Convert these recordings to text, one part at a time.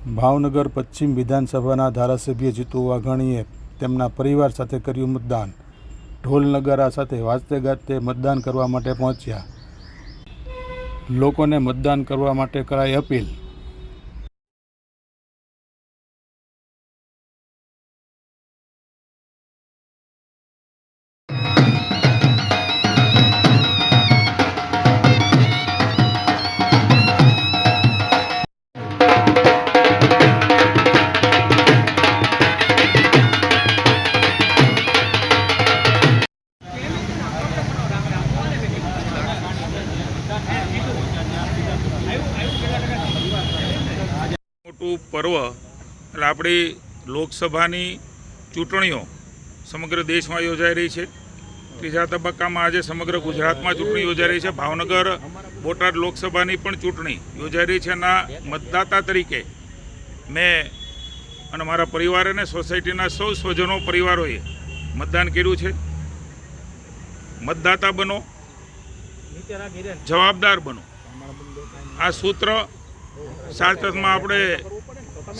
ભાવનગર પશ્ચિમ વિધાનસભાના ધારાસભ્ય જીતુ વાઘાણીએ તેમના પરિવાર સાથે કર્યું મતદાન। ઢોલ નગારા સાથે વાજતે ગાજતે મતદાન કરવા માટે પહોંચ્યા। લોકોને મતદાન કરવા માટે કરાઈ અપીલ। મોટું પર્વ એટલે આપણી લોકસભાની ચૂંટણીઓ સમગ્ર દેશમાં યોજાઈ રહી છે। ત્રીજા તબક્કામાં આજે સમગ્ર ગુજરાતમાં ચૂંટણી યોજાઈ રહી છે। ભાવનગર બોટાદ લોકસભાની પણ ચૂંટણી યોજાઈ રહી છે। એના મતદાતા તરીકે મેં અને મારા પરિવારે અને સોસાયટીના સૌ સ્વજનો પરિવારોએ મતદાન કર્યું છે। મતદાતા બનો, જવાબદાર બનો, આ સૂત્ર સાર્થકમાં આપણે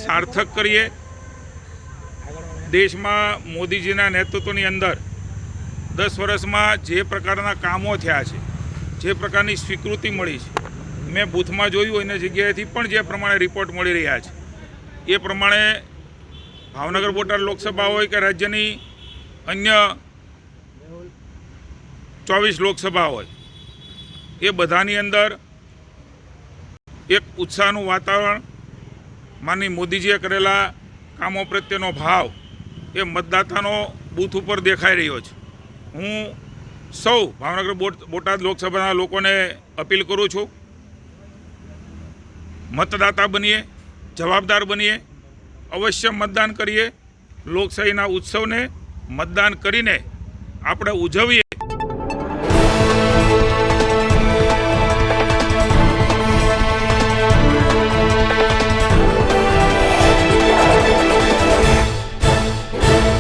સાર્થક કરીએ। દેશમાં મોદીજીના નેતૃત્વની અંદર 10 વર્ષમાં જે પ્રકારના કામો થયા છે, જે પ્રકારની સ્વીકૃતિ મળી છે, મેં બૂથમાં જોયું એની જગ્યાએથી પણ જે પ્રમાણે રિપોર્ટ મળી રહ્યા છે એ પ્રમાણે ભાવનગર બોટાદ લોકસભા હોય કે રાજ્યની અન્ય 24 લોકસભા હોય, એ બધાની અંદર એક ઉત્સાહનું વાતાવરણ, માનનીય મોદીજીએ કરેલા કામો પ્રત્યેનો ભાવ એ મતદાતાનો બૂથ ઉપર દેખાઈ રહ્યો છે। હું સૌ ભાવનગર બોટાદ લોકસભાના લોકોને અપીલ કરું છું, મતદાતા બનીએ, જવાબદાર બનીએ, અવશ્ય મતદાન કરીએ। લોકશાહીના ઉત્સવને મતદાન કરીને આપણે ઉજવીએ।